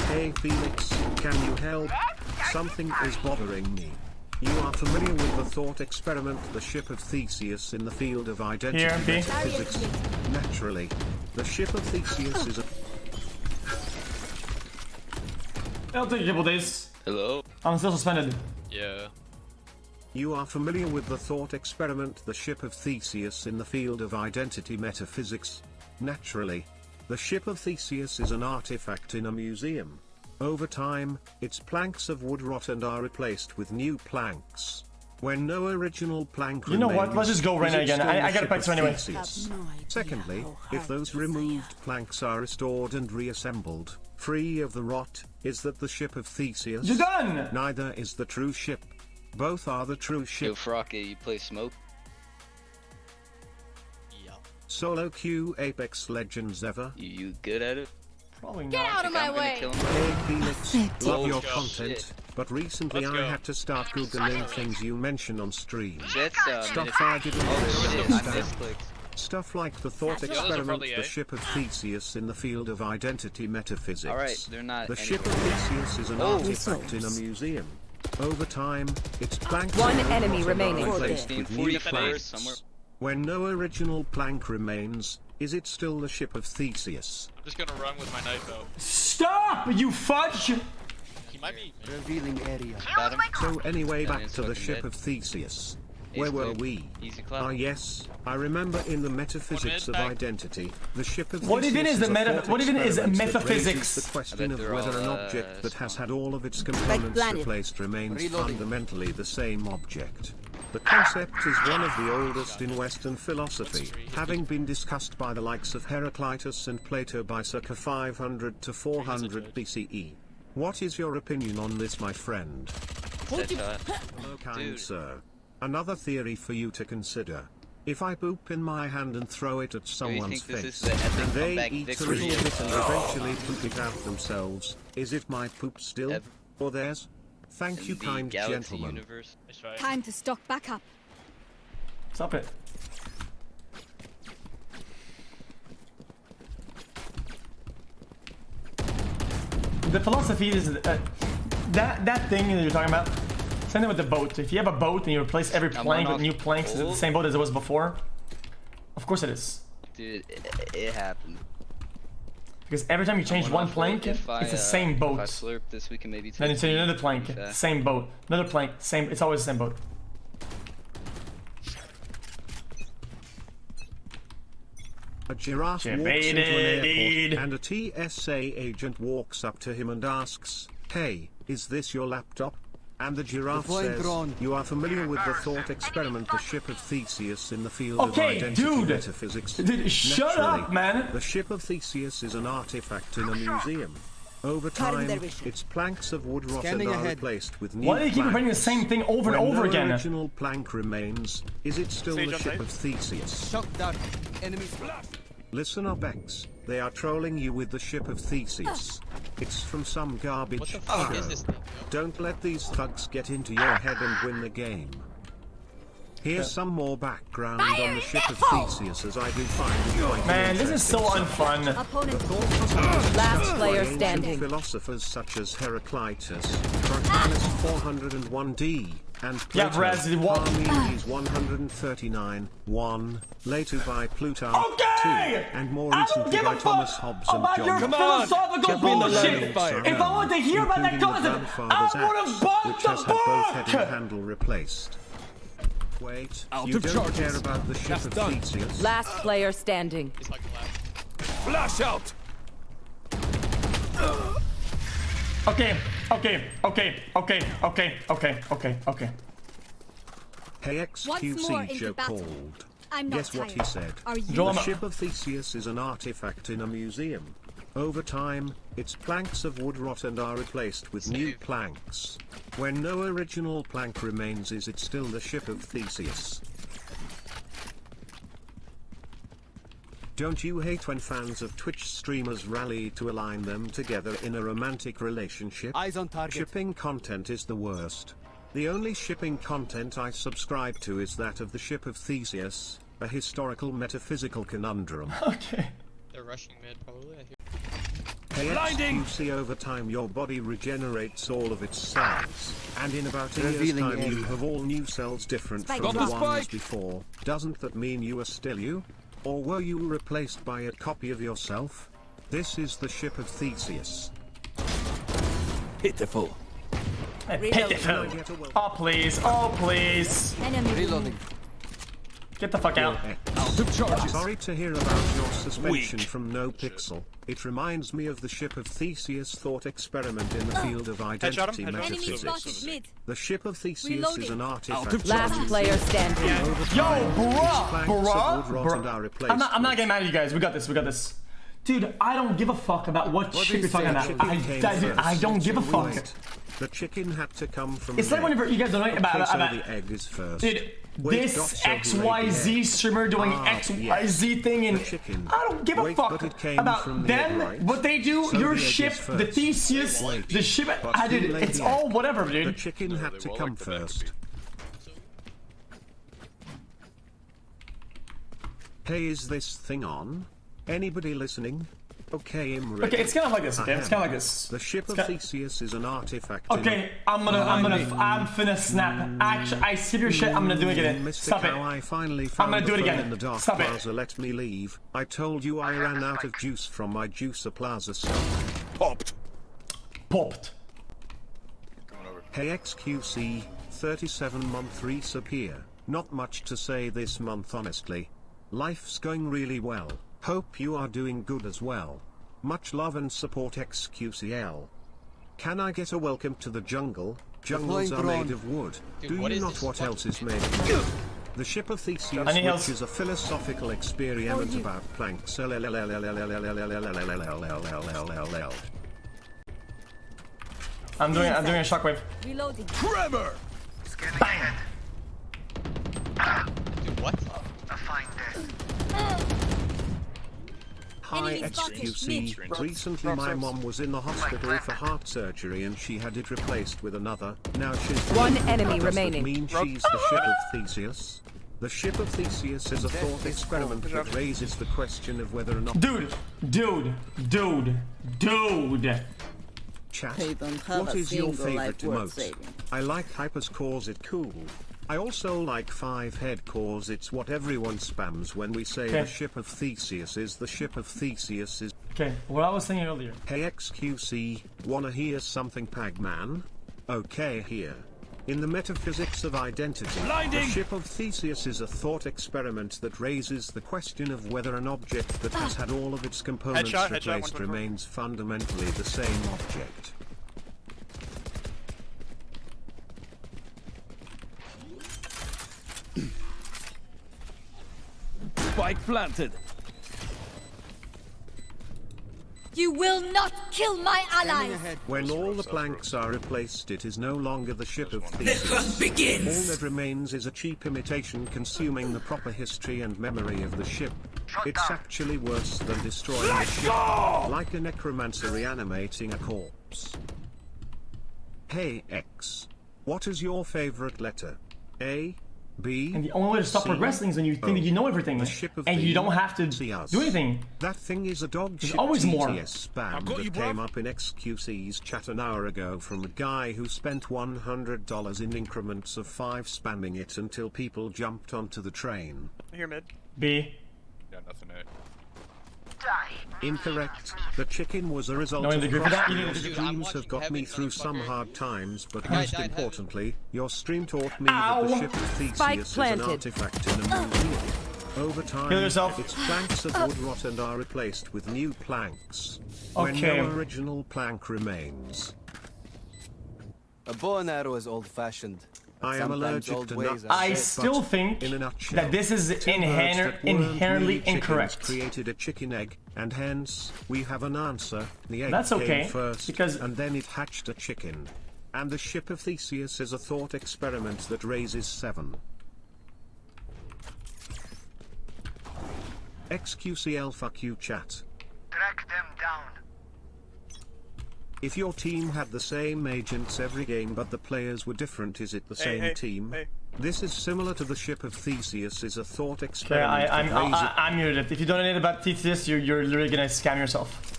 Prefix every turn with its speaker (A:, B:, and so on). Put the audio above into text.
A: Hey Felix, can you help? Something is bothering me. You are familiar with the thought experiment, the Ship of Theseus, in the field of identity metaphysics? Naturally, the Ship of Theseus is a...
B: I'll take a couple days.
C: Hello?
B: I'm still suspended.
C: Yeah.
A: You are familiar with the thought experiment, the Ship of Theseus, in the field of identity metaphysics? Naturally, the Ship of Theseus is an artifact in a museum. Over time, its planks of wood rot and are replaced with new planks. When no original plank
B: You know what? Let's just go right now again. I gotta practice anyway.
A: Secondly, if those removed planks are restored and reassembled, free of the rot, is that the Ship of Theseus?
B: You're done!
A: Neither is the true ship. Both are the true ship.
C: Yo, Frocky, you play Smoke?
D: Yeah.
A: Solo queue Apex Legends ever?
C: You good at it?
B: Probably not.
E: Get out of my way!
A: Hey Felix, love your
C: Oh,
A: content,
C: shit.
A: but recently
D: Let's
A: I
D: go.
A: had to start googling things you mention on stream.
C: That's,
A: Stuff I didn't
C: Oh,
A: really
C: shit, I
A: understand.
C: misclicked.
A: Stuff like the thought
D: those are
A: experiment,
D: probably
A: the
D: A.
A: Ship of Theseus in the field of identity metaphysics.
C: Alright, they're not
A: The Ship of
C: anywhere.
A: Theseus is an
C: Oh.
A: artifact in a museum. Over time, its planks
E: One
A: of wood
E: enemy
A: rot
E: remaining.
A: are replaced
C: Team
A: with new
C: 44
A: planks.
C: somewhere.
A: When no original plank remains, is it still the Ship of Theseus?
D: Just gonna run with my knife out.
B: Stop, you fudge!
D: He might be.
F: Revealing area.
C: Got him?
A: So anyway,
C: Yeah,
A: back
C: he's
A: to the
C: fucking
A: Ship
C: dead.
A: of Theseus.
C: Easy
A: Where were
C: clap.
A: we?
C: Easy clap.
A: Ah yes, I remember in the metaphysics of
D: One mid,
A: identity, the Ship of
B: What even
A: Theseus
B: is the
A: a thought
B: what even is
A: experiment that
B: metaphysics?
A: raises the question
C: I bet
A: of
C: they're
A: whether an
C: all,
A: object that has
C: smart.
A: had all of its components
E: planet.
A: replaced remains
F: Reloading.
A: fundamentally the same object. The concept is one of the oldest in Western philosophy, having been discussed by the likes of Heraclitus and Plato by circa 500 to 400 BCE. What is your opinion on this, my friend?
C: Headshot.
A: Hello, kind
C: Dude.
A: sir. Another theory for you to consider. If I poop in my hand and throw it at someone's
C: think this
A: face,
C: is the epic
A: and they
C: comeback
A: eat a
C: victory
A: little bit and
C: of-
A: eventually poop it out themselves, is it my poop still?
C: Ever.
A: Or theirs? Thank
C: In
A: you,
C: the
A: kind
C: galaxy
A: gentleman.
C: universe.
D: Nice try.
E: Time to stock back up.
B: Stop it. The philosophy is that thing that you're talking about. Same thing with the boat. If you have a boat and you replace every
C: I'm
B: plank
C: on
B: with new planks, is it the
C: off.
B: same boat as it was before? Of course it is.
C: Dude, it happened.
B: Because every time you change
C: I'm
B: one
C: off
B: plank,
C: if I,
B: it's the same
C: If I
B: boat.
C: slurp this, we can maybe take
B: Then it's another
C: it
B: plank,
C: fast.
B: same boat. Another plank, same. It's always the same boat.
A: A giraffe walks
B: Debated,
A: into an
B: dude.
A: airport and a TSA agent walks up to him and asks, "Hey, is this your laptop?" And the giraffe
F: Deploying
A: says,
F: drone.
A: "You are familiar with the thought experiment, the Ship of Theseus in the field of
B: Okay,
A: identity
B: dude.
A: metaphysics?"
B: Dude, shut
A: Naturally,
B: up, man.
A: The Ship of Theseus is an artifact in a museum. Over time,
E: their vision.
A: its planks of wood rot and
F: Scanning
A: are
F: ahead.
A: replaced with new
B: Why do you keep repeating the
A: planks.
B: same thing over and
A: When
B: over
A: no
B: again?
A: original plank remains, is it still
D: Sage
A: the
D: on
A: Ship
D: knife.
A: of Theseus?
F: Shock dart. Enemy splash.
A: Listen up, X. They are trolling you with the Ship of Theseus. It's from some garbage
D: What the fuck
A: show.
D: is this thing?
A: Don't let these thugs get into your head and win the game. Here's some more background on the Ship of Theseus, as I do find it quite
B: Man, this is so
A: interesting.
B: unfun.
E: Opponent
A: Last
E: player standing.
A: Philosophers such as Heraclitus, Proclus 401D, and
B: Yeah,
A: Plato,
B: Braz, what-
A: Parmenides 139, 1, later by Plutarch,
B: Okay!
A: 2, and more
B: I don't
A: recently
B: give
A: by
B: a
A: Thomas
B: fuck
A: Hobbes and
B: about
A: John.
B: your philosophical
F: Jump in the
B: bullshit.
F: landing fire.
B: If I want to hear about that
A: including the
B: concept, I
A: grandfather's
B: would
A: axe,
B: have bought
A: which
B: the
A: has had both head and
B: book.
A: handle replaced. Wait,
F: Out
A: you
F: of
A: don't
F: charges.
A: care about the Ship
F: That's
A: of
F: done.
A: Theseus?
E: Last player standing.
D: He's like left.
F: Flash out.
B: Okay.
A: Hey
E: Once more
A: xQc
E: into
A: Joe
E: battle.
A: called.
E: I'm not
A: Guess what he
E: tired.
A: said?
E: Are you?
B: Joel,
A: The Ship of Theseus is an artifact in a museum. Over time, its planks of wood rot and are replaced with new
D: Save.
A: planks. When no original plank remains, is it still the Ship of Theseus? Don't you hate when fans of Twitch streamers rally to align them together in a romantic relationship?
F: Eyes on target.
A: Shipping content is the worst. The only shipping content I subscribe to is that of the Ship of Theseus, a historical metaphysical conundrum.
B: Okay.
D: They're rushing mid, probably. I hear.
A: Hey,
F: Blinding!
A: xQc, over time your body regenerates all of its cells, and in about a year's
F: Revealing
A: time you
F: area.
A: have all new cells different
E: Spike
A: from the
F: drop.
A: ones
F: Spike.
A: before. Doesn't that mean you are still you? Or were you replaced by a copy of yourself? This is the Ship of Theseus.
F: Pitiful.
B: Pitiful. Oh please, oh please.
E: Enemy
F: Reloading.
B: Get the fuck out.
F: Out of charges.
A: Sorry to hear about your suspension
F: Weak.
A: from No Pixel. It reminds me of the Ship of Theseus thought experiment in the field of identity
D: Headshot him.
E: Enemy
A: metaphysics.
E: spotted mid.
A: The Ship of Theseus is
E: Reloading.
A: an
F: Out
A: artifact.
F: of
E: Last player standing.
B: Yo, bruh,
A: Planks of wood rot
B: bruh,
A: and are
B: bruh.
A: replaced
B: I'm not
A: with-
B: getting mad at you guys. We got this. We got this. Dude, I don't give a fuck about what ship you're talking about.
A: Chicken came
B: Dude, I
A: first.
B: don't give a fuck.
A: Wait, the chicken had to come from
B: It's
A: the
B: like whenever
A: egg.
B: you guys don't know
A: Okay,
B: about
A: so the egg is first.
B: dude,
A: Wait,
B: this
A: not so who laid the
B: XYZ
A: egg?
B: streamer doing XYZ thing and
A: The chicken.
B: I don't give a
A: Wait,
B: fuck
A: but it came
B: about
A: from the
B: them,
A: egg, right?
B: what they do,
A: So
B: your
A: the egg
B: ship,
A: is
B: the
A: first.
B: Theseus,
A: Wait,
B: the ship,
A: but
B: I
A: who
B: did,
A: laid
B: it's
A: the
B: all
A: egg?
B: whatever,
A: The
B: dude.
A: chicken
D: No,
A: had
D: they
A: to
D: will
A: come
D: like the back
A: first.
D: beat.
A: Hey, is this thing on? Anybody listening? Okay, I'm ready.
B: Okay, it's kind of like this, okay? It's kind of like this.
A: The Ship of
B: It's
A: Theseus is an artifact.
B: Okay, I'm finna snap. Actually, I skip your shit, I'm gonna do it again.
A: Mystic,
B: Stop
A: how
B: it.
A: I finally found
B: gonna do it
A: the phone
B: again.
A: in the dark
B: Stop it.
A: plaza. Let me leave. I told you I ran out of juice from my juicer plaza stuff.
F: Popped.
B: Popped.
D: Coming over.
A: Hey xQc, 37-month resub here. Not much to say this month honestly. Life's going really well. Hope you are doing good as well. Much love and support xQcl. Can I get a welcome to the jungle? Jungles are
F: Deploying
A: made of wood.
C: Dude,
A: Do
C: what
A: you
C: is
A: not
C: this
A: what
C: fucking
A: else is
C: shit?
A: made of wood? The Ship of Theseus,
B: I need help.
A: which is a philosophical experiment
E: you.
A: about planks.
B: I'm doing a shockwave.
E: Reloading.
F: Tremor.
B: Bang!
C: Dude, what?
A: Hi
E: Enemy spotted.
A: xQc,
E: Mid.
A: recently my mom was in the hospital for heart surgery and she had it replaced with another. Now she's
E: One
A: dead.
E: enemy
A: Does that
E: remaining.
A: mean she's the Ship of Theseus? The Ship of Theseus is a thought experiment that raises the question of whether or not
B: Dude.
A: chat.
G: They don't have
A: What
G: a
A: is your
G: single
A: favorite
G: life worth
A: emote?
G: saving.
A: I like hypers cause it cool. I also like 5 head cause it's what everyone spams when we say
B: Okay.
A: the Ship of Theseus is the Ship of Theseus is.
B: Okay, what I was saying earlier.
A: Hey xQc, wanna hear something Pagman? Okay, here. In the metaphysics of identity,
F: Blinding!
A: the Ship of Theseus is a thought experiment that raises the question of whether an object that has had all of its components
D: Headshot,
A: replaced
D: 124.
A: remains fundamentally the same object.
F: Spike planted.
E: You will not kill my
F: Standing
E: allies.
F: ahead.
A: When all the planks are replaced, it is no longer the Ship of Theseus. All that remains is a cheap imitation consuming the proper history and memory of the ship. It's actually worse than destroying the ship, like a necromancer reanimating a corpse. Hey X, what is your favorite letter? A, B,
B: And the only way to stop
A: C,
B: progressing is when you think that you know everything.
A: The Ship of
B: And you don't have to
A: Theseus.
B: do anything.
A: That thing is a dog shit
B: always more.
A: TTS spam
F: got
A: that
F: you,
A: came
F: bruv.
A: up in xQc's chat an hour ago from a guy who spent $100 in increments of 5 spamming it until people jumped onto the train.
D: Here, mid.
B: B.
D: Yeah, nothing.
A: Incorrect. The chicken was a result
B: No one
A: of
B: agree with that? You
A: crossfires.
C: didn't- Dude, I'm
A: Dreams have
C: watching
A: got me
C: Heaven,
A: through some
C: motherfucker.
A: hard times, but
C: guy
A: most
C: died heavy.
A: importantly, your stream taught me that the
B: Ow.
A: Ship of Theseus
E: Spike
A: is an
E: planted.
A: artifact in a museum. Over time,
B: Kill yourself.
A: its planks of wood rot and are replaced with new planks. When
B: Okay.
A: no original plank remains.
F: A bow and arrow is old-fashioned.
A: I am
F: Sometimes
A: allergic
F: old
A: to
F: ways
A: nuts.
F: are
B: I
F: good.
B: still
A: But
B: think
A: in a nutshell,
B: that this is
A: two birds that weren't
B: inherently
A: really chickens
B: incorrect.
A: created a chicken egg, and hence we have an answer. The egg
B: That's okay,
A: came first,
B: because-
A: and then it hatched a chicken. And the Ship of Theseus is a thought experiment that raises 7. xQcl fuck you chat.
H: Track them down.
A: If your team had the same agents every game but the players were different, is it the same
D: hey,
A: team?
D: hey.
A: This is similar to the Ship of Theseus is a thought
B: Okay,
A: experiment that raises...
B: I'm muted. If you don't know anything about Theseus, you're literally gonna scam yourself.